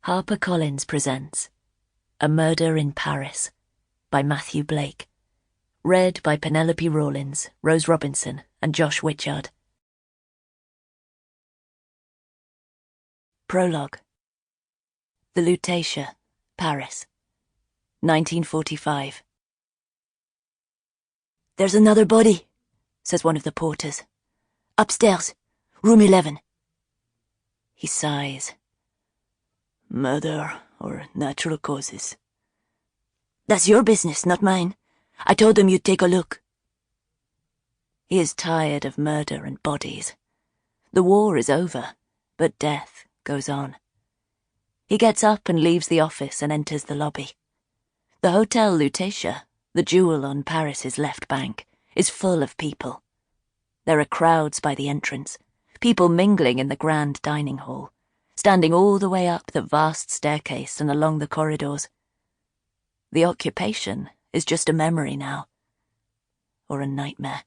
HarperCollins presents A Murder in Paris by Matthew Blake. Read by Penelope Rawlins, Rose Robinson, and Josh Wichard. Prologue. The Lutetia, Paris, 1945. "There's another body," says one of the porters. "Upstairs, room 11. He sighs. "Murder or natural causes?" "That's your business, not mine. I told him you'd take a look." He is tired of murder and bodies. The war is over, but death goes on. He gets up and leaves the office and enters the lobby. The Hotel Lutetia, the jewel on Paris's left bank, is full of people. There are crowds by the entrance, people mingling in the grand dining hall, standing all the way up the vast staircase and along the corridors. The occupation is just a memory now, or a nightmare.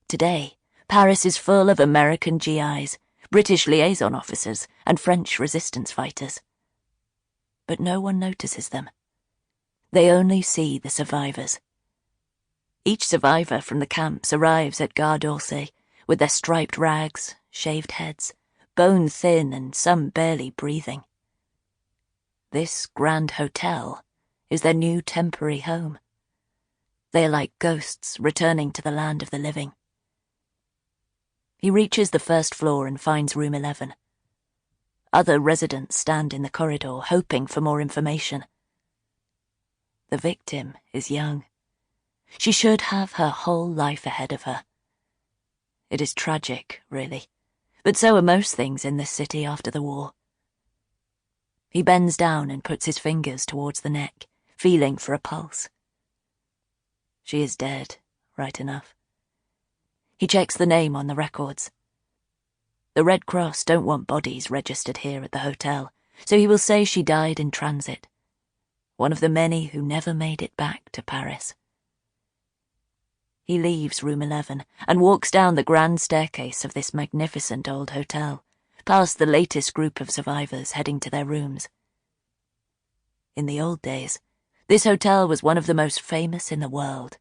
Today, Paris is full of American GIs, British liaison officers, and French resistance fighters. But no one notices them. They only see the survivors. Each survivor from the camps arrives at Gare d'Orsay with their striped rags, shaved heads, bone thin and some barely breathing. This grand hotel is their new temporary home. They are like ghosts returning to the land of the living. He reaches the first floor and finds room 11. Other residents stand in the corridor hoping for more information. The victim is young. She should have her whole life ahead of her. It is tragic, really. But so are most things in this city after the war. He bends down and puts his fingers towards the neck, feeling for a pulse. She is dead, right enough. He checks the name on the records. The Red Cross don't want bodies registered here at the hotel, so he will say she died in transit, one of the many who never made it back to Paris. He leaves room 11 and walks down the grand staircase of this magnificent old hotel, past the latest group of survivors heading to their rooms. In the old days, this hotel was one of the most famous in the world.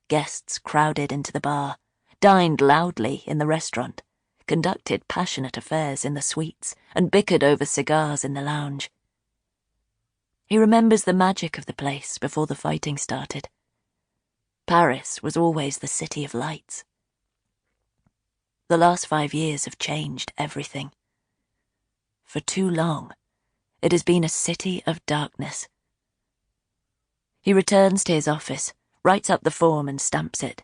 Guests crowded into the bar, dined loudly in the restaurant, conducted passionate affairs in the suites, and bickered over cigars in the lounge. He remembers the magic of the place before the fighting started. Paris was always the city of lights. The last 5 years have changed everything. For too long, it has been a city of darkness. He returns to his office, writes up the form and stamps it.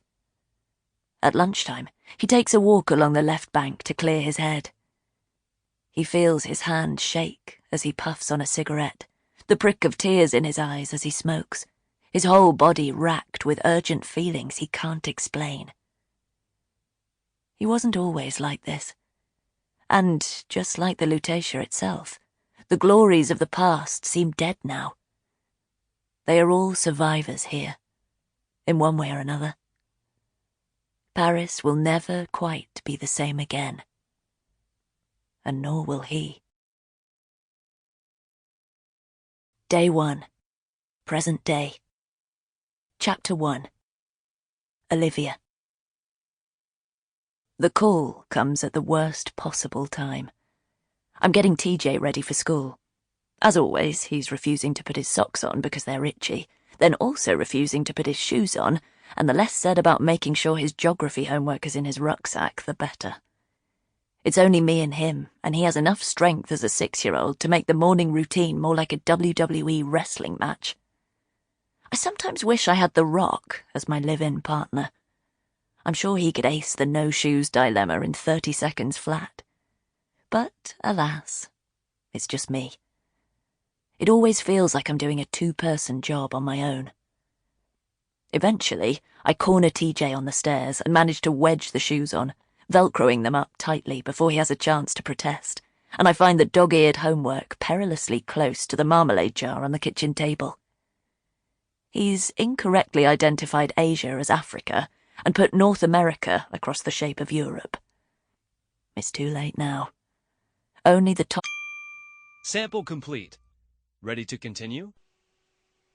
At lunchtime, he takes a walk along the left bank to clear his head. He feels his hand shake as he puffs on a cigarette, the prick of tears in his eyes as he smokes, his whole body racked with urgent feelings he can't explain. He wasn't always like this. And, just like the Lutetia itself, the glories of the past seem dead now. They are all survivors here, in one way or another. Paris will never quite be the same again. And nor will he. Day 1. Present day. Chapter 1. Olivia. The call comes at the worst possible time. I'm getting TJ ready for school. As always, he's refusing to put his socks on because they're itchy, then also refusing to put his shoes on, and the less said about making sure his geography homework is in his rucksack, the better. It's only me and him, and he has enough strength as a 6-year-old to make the morning routine more like a WWE wrestling match. I sometimes wish I had The Rock as my live-in partner. I'm sure he could ace the no-shoes dilemma in 30 seconds flat. But, alas, it's just me. It always feels like I'm doing a 2-person job on my own. Eventually, I corner TJ on the stairs and manage to wedge the shoes on, velcroing them up tightly before he has a chance to protest, and I find the dog-eared homework perilously close to the marmalade jar on the kitchen table. He's incorrectly identified Asia as Africa and put North America across the shape of Europe. It's too late now. Only the top... Sample complete. Ready to continue?